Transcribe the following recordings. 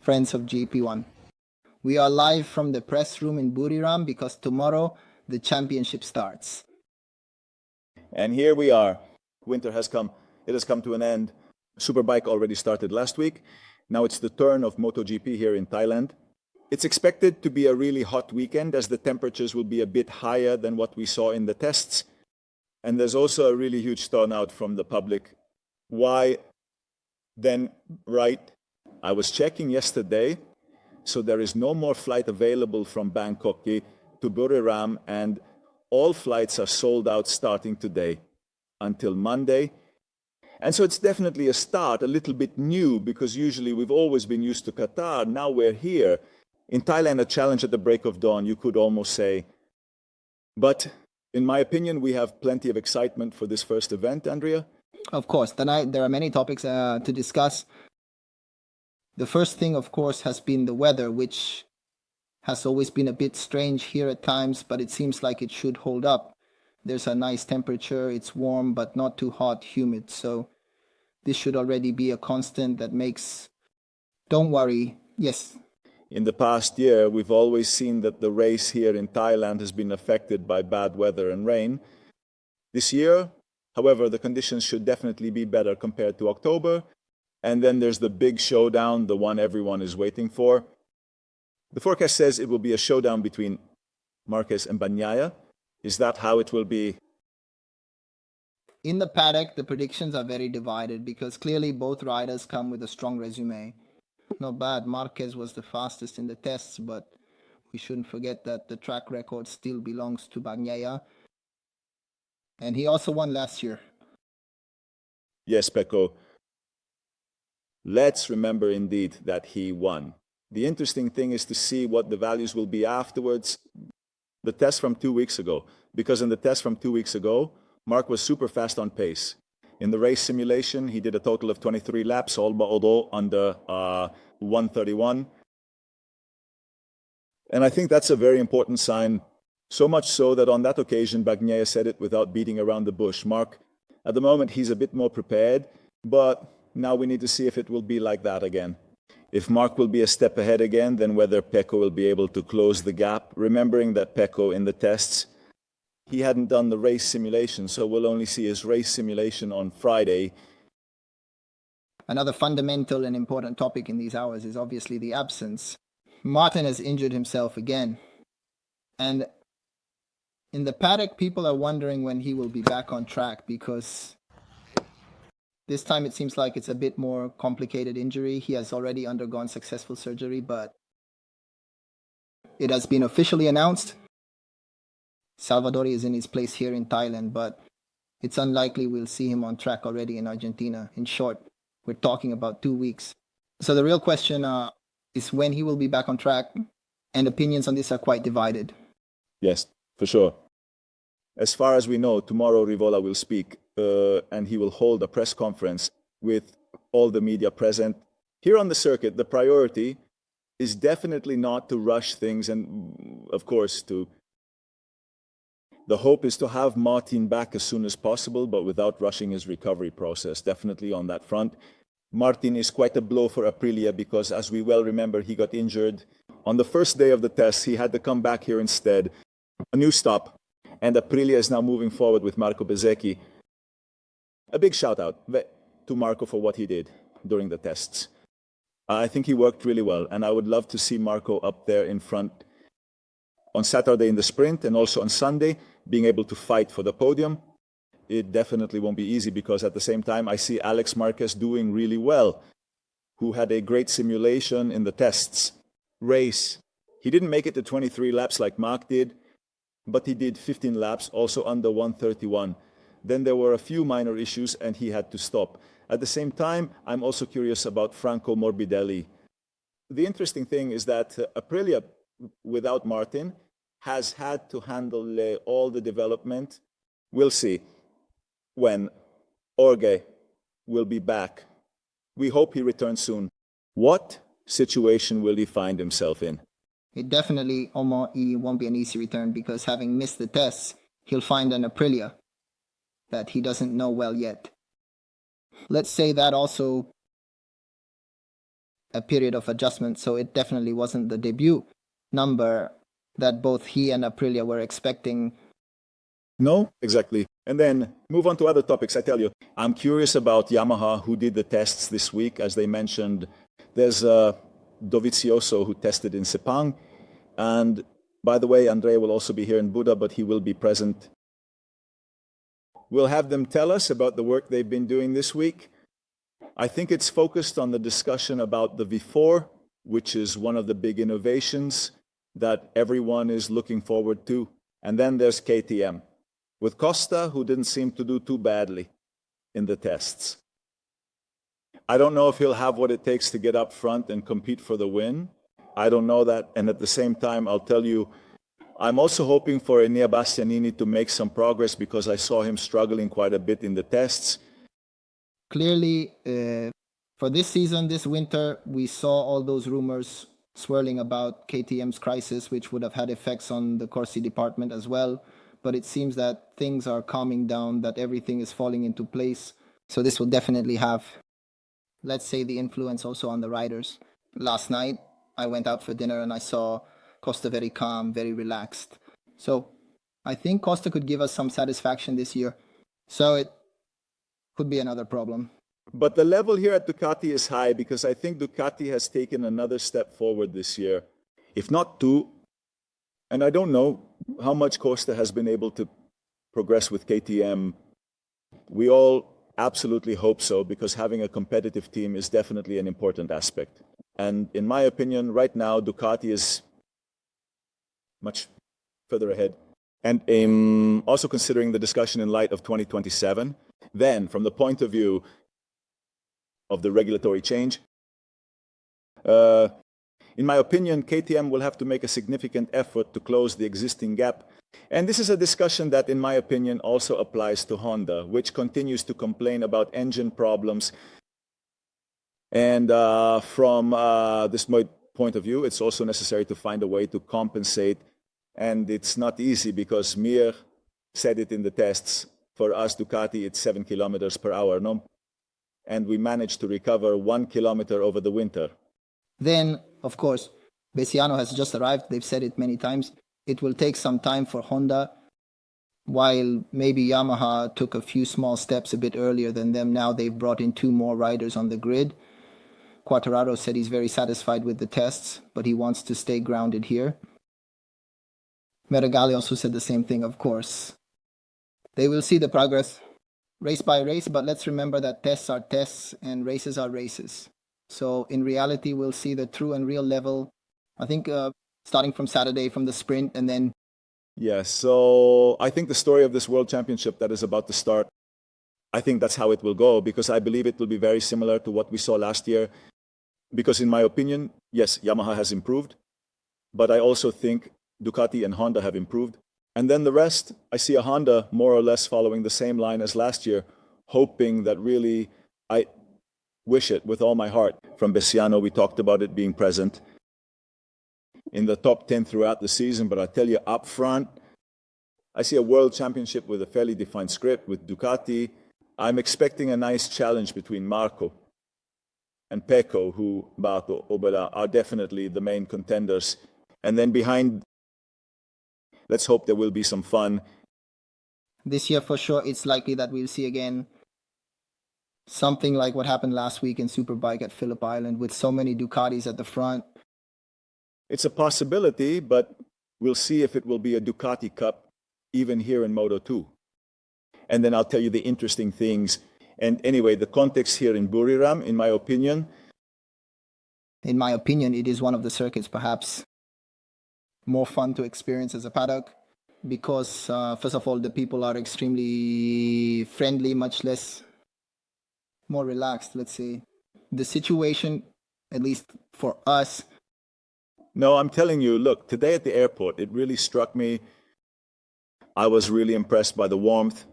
friends of GP1. We are live from the press room in Buriram because tomorrow the championship starts. And here we are. Winter has come. It has come to an end. Superbike already started last week. Now it's the turn of MotoGP here in Thailand. It's expected to be a really hot weekend as the temperatures will be a bit higher than what we saw in the tests. And there's also a really huge turnout from the public. Why? Then, right, I was checking yesterday, so there is no more flight available from Bangkok to Buriram, and all flights are sold out starting today until Monday. And so it's definitely a start, a little bit new, because usually we've always been used to Qatar. Now we're here. In Thailand, a challenge at the break of dawn, you could almost say. But in my opinion, we have plenty of excitement for this first event, Andrea. Of course, tonight there are many topics to discuss. The first thing, of course, has been the weather, which has always been a bit strange here at times, but it seems like it should hold up. There's a nice temperature, it's warm, but not too hot, humid. So this should already be a constant that makes... Don't worry. Yes. In the past year, we've always seen that the race here in Thailand has been affected by bad weather and rain. This year, however, the conditions should definitely be better compared to October. And then there's the big showdown, the one everyone is waiting for. The forecast says it will be a showdown between Marquez and Bagnaia. Is that how it will be? In the paddock, the predictions are very divided because clearly both riders come with a strong resume. Not bad, Marquez was the fastest in the tests, but we shouldn't forget that the track record still belongs to Bagnaia. And he also won last year. Yes, Pecco. Let's remember indeed that he won. The interesting thing is to see what the values will be afterwards. The test from 2 weeks ago, because in the test from 2 weeks ago, Mark was super fast on pace. In the race simulation, he did a total of 23 laps, all under 131. And I think that's a very important sign, so much so that on that occasion, Bagnaia said it without beating around the bush. Mark, at the moment, he's a bit more prepared, but now we need to see if it will be like that again. If Mark will be a step ahead again, then whether Pecco will be able to close the gap, remembering that Pecco in the tests, he hadn't done the race simulation, so we'll only see his race simulation on Friday. Another fundamental and important topic in these hours is obviously the absence. Martin has injured himself again. And in the paddock, people are wondering when he will be back on track because this time it seems like it's a bit more complicated injury. He has already undergone successful surgery, but it has been officially announced. Salvadori is in his place here in Thailand, but it's unlikely we'll see him on track already in Argentina. In short, we're talking about 2 weeks. So the real question is when he will be back on track, and opinions on this are quite divided. Yes, for sure. As far as we know, tomorrow Rivola will speak and he will hold a press conference with all the media present. Here on the circuit, the priority is definitely not to rush things and, of course, the hope is to have Martin back as soon as possible, but without rushing his recovery process, definitely on that front. Martin is quite a blow for Aprilia because, as we well remember, he got injured. On the first day of the test, he had to come back here instead. A new stop. And Aprilia is now moving forward with Marco Bezzecchi. A big shout out to Marco for what he did during the tests. I think he worked really well, and I would love to see Marco up there in front on Saturday in the sprint and also on Sunday, being able to fight for the podium. It definitely won't be easy because at the same time I see Alex Marquez doing really well, who had a great simulation in the tests race. He didn't make it to 23 laps like Mark did, but he did 15 laps, also under 131. Then there were a few minor issues and he had to stop. At the same time, I'm also curious about Franco Morbidelli. The interesting thing is that Aprilia, without Martin, has had to handle all the development. We'll see when Jorge will be back. We hope he returns soon. What situation will he find himself in? It definitely won't be an easy return because having missed the tests, he'll find an Aprilia that he doesn't know well yet. Let's say that also a period of adjustment, so it definitely wasn't the debut number that both he and Aprilia were expecting. No, exactly. And then move on to other topics. I tell you, I'm curious about Yamaha, who did the tests this week. As they mentioned, there's Dovizioso, who tested in Sepang. And by the way, Andrea will also be here in Buda, but he will be present. We'll have them tell us about the work they've been doing this week. I think it's focused on the discussion about the V4, which is one of the big innovations that everyone is looking forward to. And then there's KTM, with Costa, who didn't seem to do too badly in the tests. I don't know if he'll have what it takes to get up front and compete for the win. I don't know that. And at the same time, I'll tell you, I'm also hoping for Enea Bastianini to make some progress, because I saw him struggling quite a bit in the tests. Clearly, for this season, this winter, we saw all those rumors swirling about KTM's crisis, which would have had effects on the Corsi department as well. But it seems that things are calming down, that everything is falling into place. So this will definitely have, let's say, the influence also on the riders. Last night, I went out for dinner and I saw Costa very calm, very relaxed. So I think Costa could give us some satisfaction this year. So it could be another problem. But the level here at Ducati is high, because I think Ducati has taken another step forward this year, if not two. And I don't know how much Costa has been able to progress with KTM. We all absolutely hope so, because having a competitive team is definitely an important aspect. And in my opinion, right now, Ducati is much further ahead. And also considering the discussion in light of 2027, then from the point of view of the regulatory change, in my opinion, KTM will have to make a significant effort to close the existing gap. And this is a discussion that, in my opinion, also applies to Honda, which continues to complain about engine problems. And from this point of view, it's also necessary to find a way to compensate. And it's not easy, because Mir said it in the tests. For us, Ducati, it's 7 kilometers per hour, no? And we managed to recover 1 kilometer over the winter. Then, of course, Bessiano has just arrived. They've said it many times. It will take some time for Honda, while maybe Yamaha took a few small steps a bit earlier than them. Now they've brought in 2 more riders on the grid. Quartararo said he's very satisfied with the tests, but he wants to stay grounded here. Meregali also said the same thing, of course. They will see the progress race by race, but let's remember that tests are tests and races are races. So in reality, we'll see the true and real level, I think, starting from Saturday, from the sprint, and then... Yes, so I think the story of this World Championship that is about to start, I think that's how it will go, because I believe it will be very similar to what we saw last year. Because in my opinion, yes, Yamaha has improved, but I also think Ducati and Honda have improved. And then the rest, I see a Honda more or less following the same line as last year, hoping that really, I wish it with all my heart. From Bessiano, we talked about it being present in the top 10 throughout the season, but I tell you, up front, I see a World Championship with a fairly defined script with Ducati. I'm expecting a nice challenge between Marco and Pecco, who, Bato, Obera, are definitely the main contenders. And then behind, let's hope there will be some fun. This year, for sure, it's likely that we'll see again something like what happened last week in Superbike at Phillip Island, with so many Ducatis at the front. It's a possibility, but we'll see if it will be a Ducati Cup, even here in Moto2. And then I'll tell you the interesting things. And anyway, the context here in Buriram, in my opinion, it is one of the circuits perhaps more fun to experience as a paddock, because first of all, the people are extremely friendly, much less, more relaxed, let's say. The situation, at least for us... No, I'm telling you, look, today at the airport, it really struck me. I was really impressed by the warmth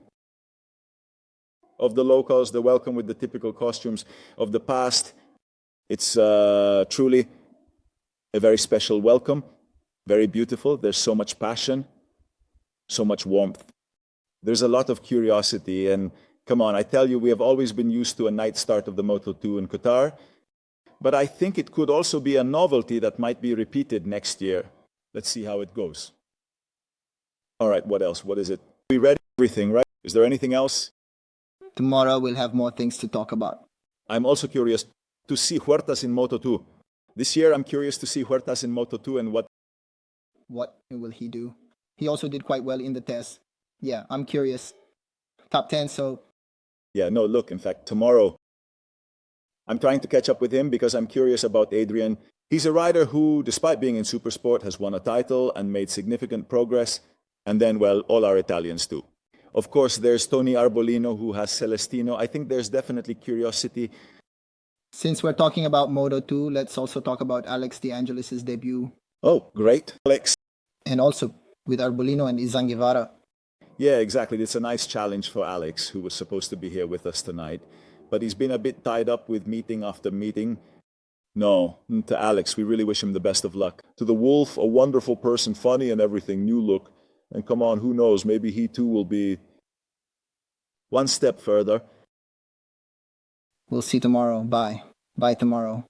of the locals, the welcome with the typical costumes of the past. It's truly a very special welcome, very beautiful. There's so much passion, so much warmth. There's a lot of curiosity, and come on, I tell you, we have always been used to a night start of the Moto2 in Qatar. but I think it could also be a novelty that might be repeated next year. Let's see how it goes. All right, what else? What is it? We read everything, right? Is there anything else? Tomorrow we'll have more things to talk about. I'm also curious to see Huertas in Moto2. This year, I'm curious to see Huertas in Moto2 and what will he do. He also did quite well in the test. Yeah, I'm curious. Top 10, so... Yeah, no, look, in fact, tomorrow, I'm trying to catch up with him because I'm curious about Adrian. He's a rider who, despite being in Supersport, has won a title and made significant progress. And then, well, all our Italians too. Of course, there's Tony Arbolino who has Celestino. I think there's definitely curiosity. Since we're talking about Moto2, let's also talk about Alex De Angelis' debut. Oh, great, Alex. And also with Arbolino and Izan Guevara. Yeah, exactly. It's a nice challenge for Alex, who was supposed to be here with us tonight. But he's been a bit tied up with meeting after meeting. No, to Alex, we really wish him the best of luck. To the Wolf, a wonderful person, funny and everything, new look. And come on, who knows, maybe he too will be one step further. We'll see tomorrow. Bye. Bye tomorrow.